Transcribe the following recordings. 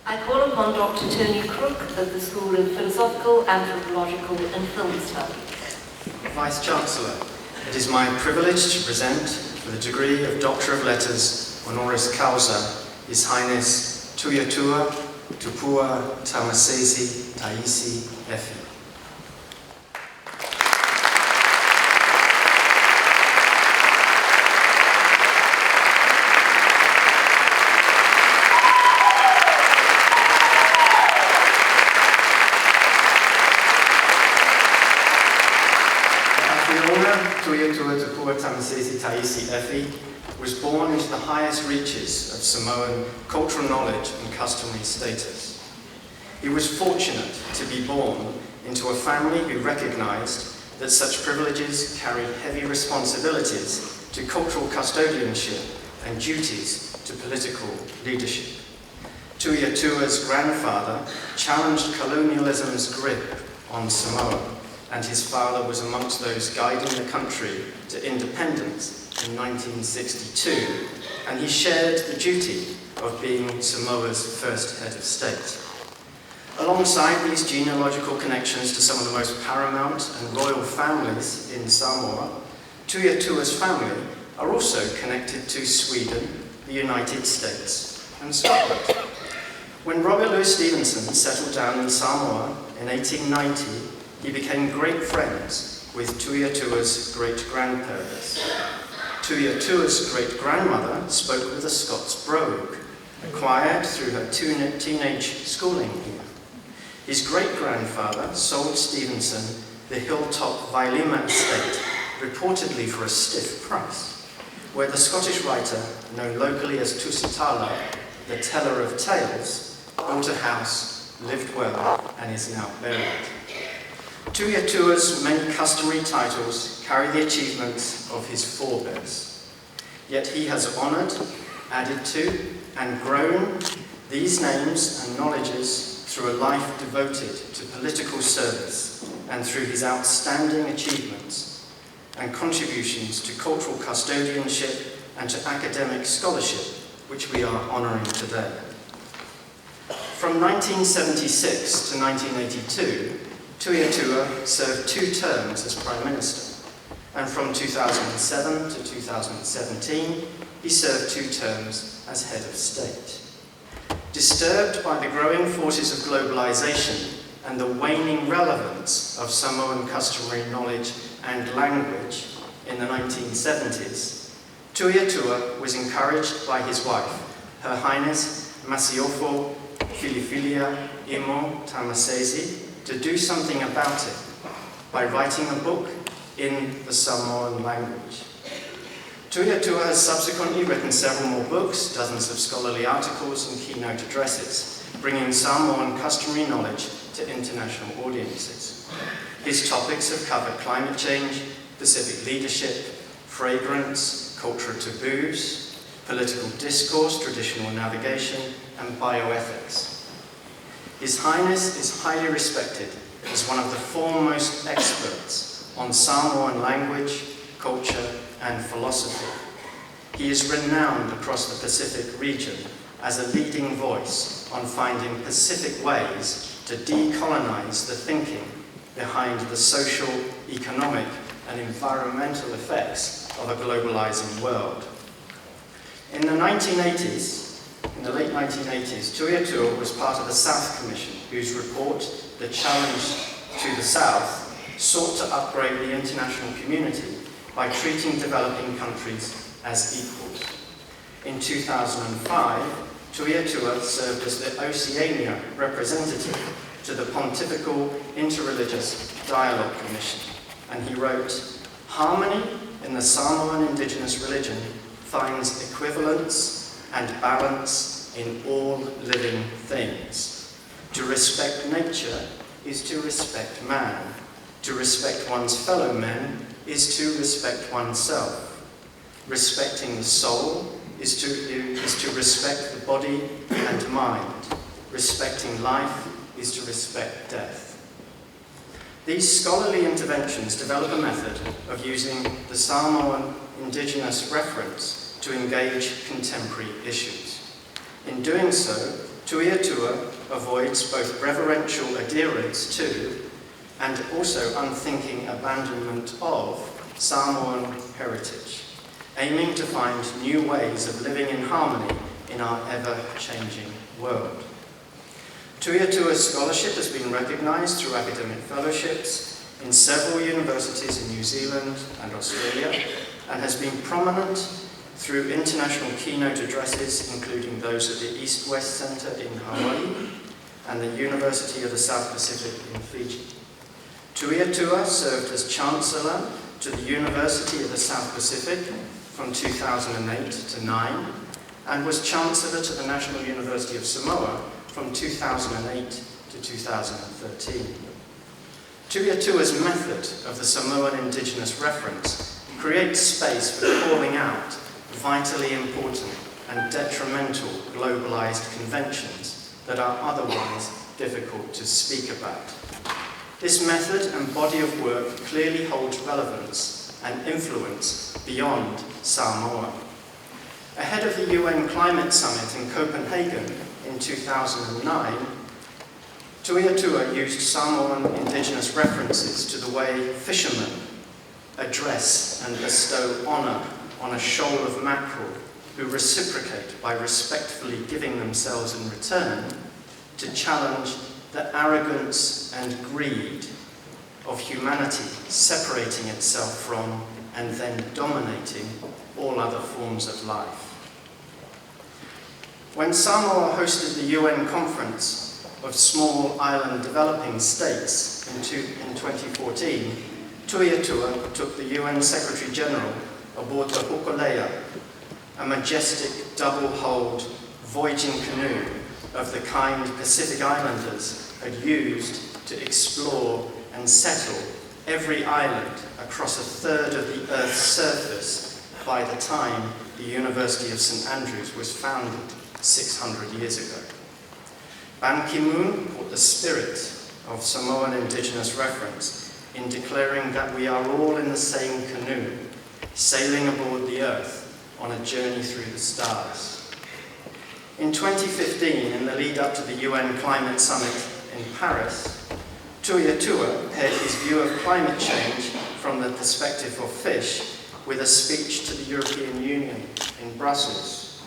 I call upon Dr. Tony Crook of the School of Philosophical, Anthropological and Film Studies. Vice-Chancellor, it is my privilege to present for the degree of Doctor of Letters, honoris causa, His Highness Tuiatua, Tupua, Tamasese, Taisi, Efi. Afioga, Tupua, Tamasese, Taisi, Efi was born into the highest reaches of Samoan cultural knowledge and customary status. He was fortunate to be born into a family who recognized that such privileges carried heavy responsibilities to cultural custodianship and duties to political leadership. Tuiatua's grandfather challenged colonialism's grip on Samoa, and his father was amongst those guiding the country to independence in 1962, and he shared the duty of being Samoa's first head of state. Alongside these genealogical connections to some of the most paramount and royal families in Samoa, Tuiatua's family are also connected to Sweden, the United States, and Scotland. When Robert Louis Stevenson settled down in Samoa in 1890, he became great friends with Tuiatua's great-grandparents. Tuiatua's great-grandmother spoke with a Scots brogue, acquired through her teenage schooling here. His great-grandfather sold Stevenson the hilltop Vailima estate, reportedly for a stiff price, where the Scottish writer, known locally as Tusitala, the teller of tales, built a house, lived well, and is now buried. Tuiatua's many customary titles carry the achievements of his forebears, yet he has honoured, added to, and grown these names and knowledges through a life devoted to political service and through his outstanding achievements and contributions to cultural custodianship and to academic scholarship, which we are honouring today. From 1976 to 1982, Tuiatua served 2 terms as Prime Minister, and from 2007 to 2017, he served 2 terms as Head of State. Disturbed by the growing forces of globalization and the waning relevance of Samoan customary knowledge and language in the 1970s, Tuiatua was encouraged by his wife, Her Highness Masiofo Filifilia Imo Tamasese, to do something about it by writing a book in the Samoan language. Tuiatua has subsequently written several more books, dozens of scholarly articles and keynote addresses, bringing Samoan customary knowledge to international audiences. His topics have covered climate change, Pacific leadership, fragrance, cultural taboos, political discourse, traditional navigation, and bioethics. His Highness is highly respected as one of the foremost experts on Samoan language, culture, and philosophy. He is renowned across the Pacific region as a leading voice on finding Pacific ways to decolonize the thinking behind the social, economic, and environmental effects of a globalizing world. In the 1980s, in the late 1980s, Tuiatua was part of the South Commission, whose report, The Challenge to the South, sought to upgrade the international community by treating developing countries as equals. In 2005, Tuiatua served as the Oceania representative to the Pontifical Interreligious Dialogue Commission, and he wrote, "Harmony in the Samoan indigenous religion finds equivalence and balance in all living things. To respect nature is to respect man. To respect one's fellow men is to respect oneself. Respecting the soul is to respect the body and mind. Respecting life is to respect death." These scholarly interventions develop a method of using the Samoan indigenous reference to engage contemporary issues. In doing so, Tui Atua avoids both reverential adherence to and also unthinking abandonment of Samoan heritage, aiming to find new ways of living in harmony in our ever-changing world. Tui Atua's scholarship has been recognised through academic fellowships in several universities in New Zealand and Australia, and has been prominent through international keynote addresses, including those at the East-West Centre in Hawaii and the University of the South Pacific in Fiji. Tui Atua served as Chancellor to the University of the South Pacific from 2008 to 9, and was Chancellor to the National University of Samoa from 2008 to 2013. Tui Atua's method of the Samoan Indigenous reference creates space for calling out vitally important and detrimental globalized conventions that are otherwise difficult to speak about. This method and body of work clearly holds relevance and influence beyond Samoa. Ahead of the UN Climate Summit in Copenhagen in 2009, Tui Atua used Samoan Indigenous references to the way fishermen address and bestow honour on a shoal of mackerel who reciprocate by respectfully giving themselves in return, to challenge the arrogance and greed of humanity separating itself from and then dominating all other forms of life. When Samoa hosted the UN Conference of Small Island Developing States in 2014, Tui Atua took the UN Secretary General aboard the Hokulea, a majestic double-hulled voyaging canoe of the kind Pacific Islanders had used to explore and settle every island across a third of the Earth's surface by the time the University of St Andrews was founded 600 years ago. Ban Ki-moon caught the spirit of Samoan Indigenous reference in declaring that we are all in the same canoe, sailing aboard the Earth on a journey through the stars. In 2015, in the lead up to the UN Climate Summit in Paris, Tui Atua paired his view of climate change from the perspective of fish with a speech to the European Union in Brussels,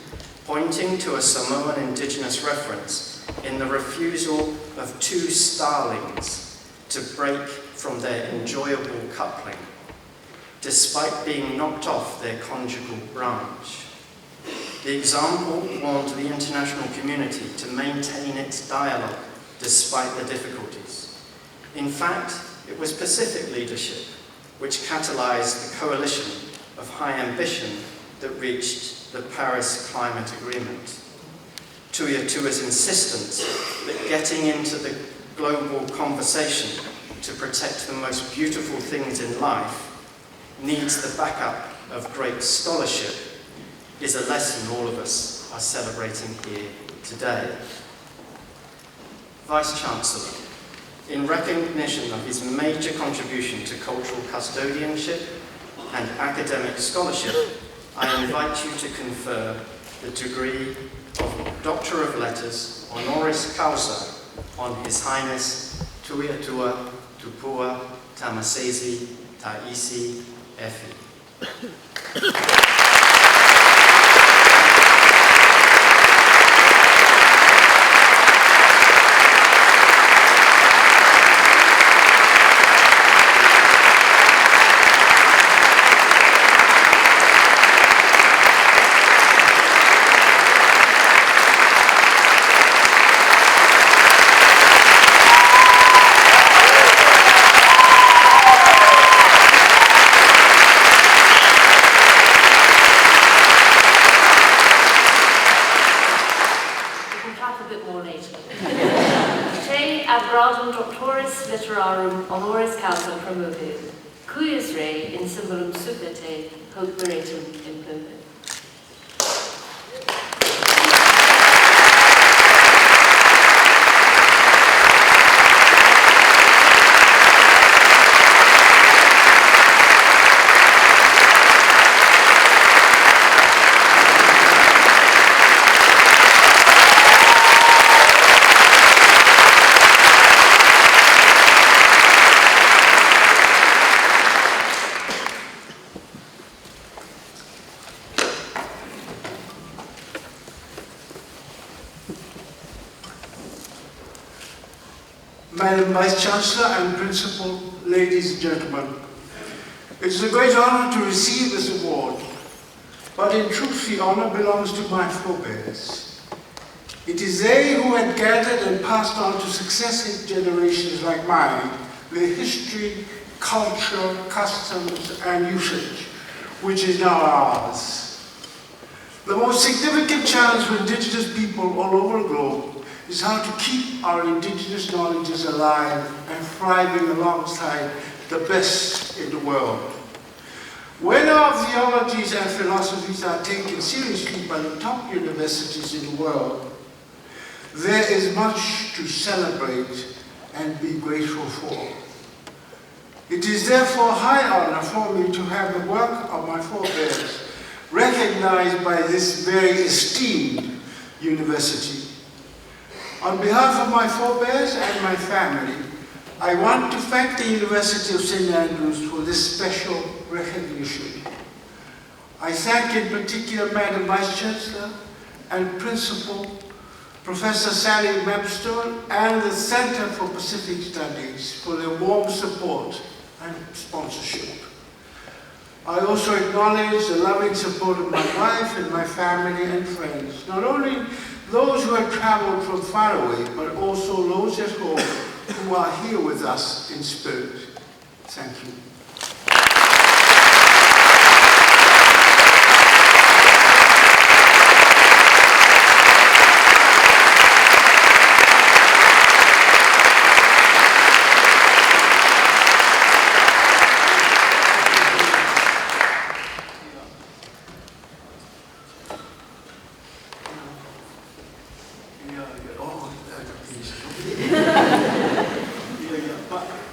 pointing to a Samoan Indigenous reference in the refusal of two starlings to break from their enjoyable coupling, despite being knocked off their conjugal branch. The example warned the international community to maintain its dialogue despite the difficulties. In fact, it was Pacific leadership which catalyzed the coalition of high ambition that reached the Paris Climate Agreement. Tui Atua's insistence that getting into the global conversation to protect the most beautiful things in life needs the backup of great scholarship is a lesson all of us are celebrating here today. Vice-Chancellor, in recognition of his major contribution to cultural custodianship and academic scholarship, I invite you to confer the degree of Doctor of Letters, honoris causa, on His Highness Tui Atua Tupua Tamasese Taisi Efi. Honoris causa promoted, cuius rei in symbolum subvete hoc meritum imperfect. Madam Vice Chancellor and Principal, ladies and gentlemen, it is a great honor to receive this award, but in truth the honor belongs to my forebears. It is they who had gathered and passed on to successive generations like mine the history, culture, customs and usage, which is now ours. The most significant challenge for indigenous people all over the globe is how to keep our indigenous knowledges alive and thriving alongside the best in the world. When our theologies and philosophies are taken seriously by the top universities in the world, there is much to celebrate and be grateful for. It is therefore a high honor for me to have the work of my forebears recognized by this very esteemed university. On behalf of my forebears and my family, I want to thank the University of St. Andrews for this special recognition. I thank in particular Madam Vice Chancellor and Principal, Professor Sally Webster and the Center for Pacific Studies for their warm support and sponsorship. I also acknowledge the loving support of my wife and my family and friends, not only those who have traveled from far away, but also those at home who are here with us in spirit. Thank you.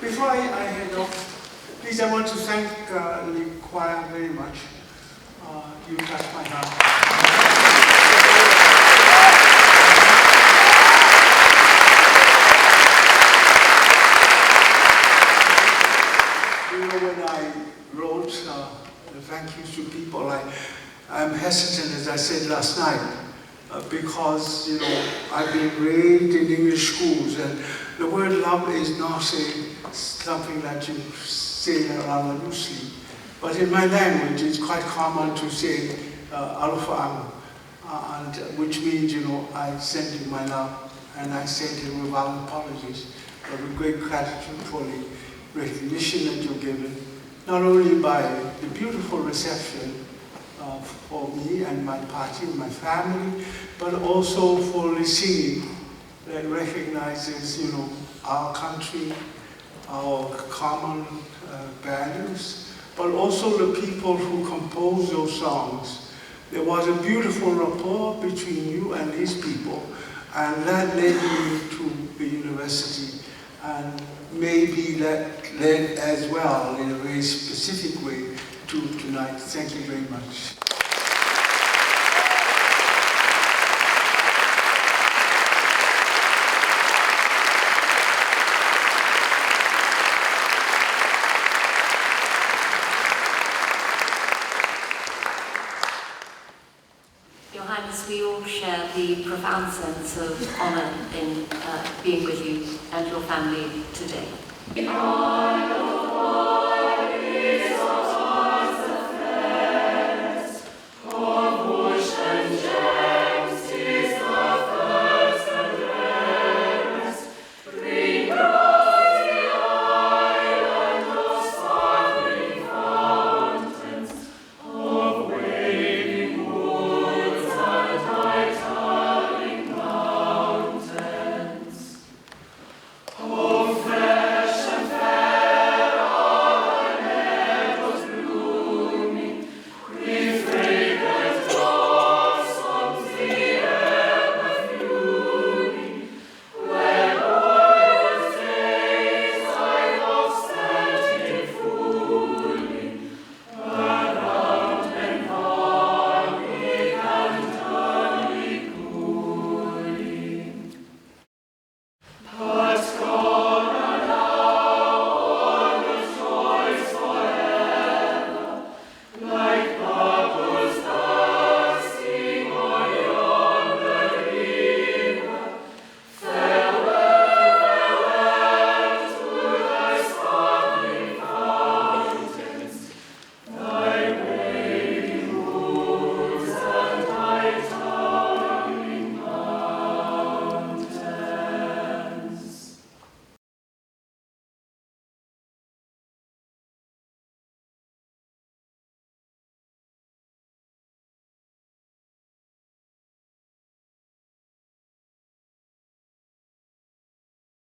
Before I head off, please, I want to thank the choir very much. You touched my heart. You know, when I wrote the thank yous to people, I'm hesitant, as I said last night, because, you know, I've been raised in English schools, and the word love is not something that you say around loosely. But in my language, it's quite common to say alufa'anga, which means, you know, I send you my love, and I send it without apologies, but with great gratitude for the recognition that you're given, not only by the beautiful reception for me and my party and my family, but also for the singing that recognizes, you know, our country, our common values, but also the people who compose those songs. There was a beautiful rapport between you and these people, and that led me to the university, and maybe that led as well in a very specific way to tonight. Thank you very much. Your Highness, we all share the profound sense of honour in being with you and your family today.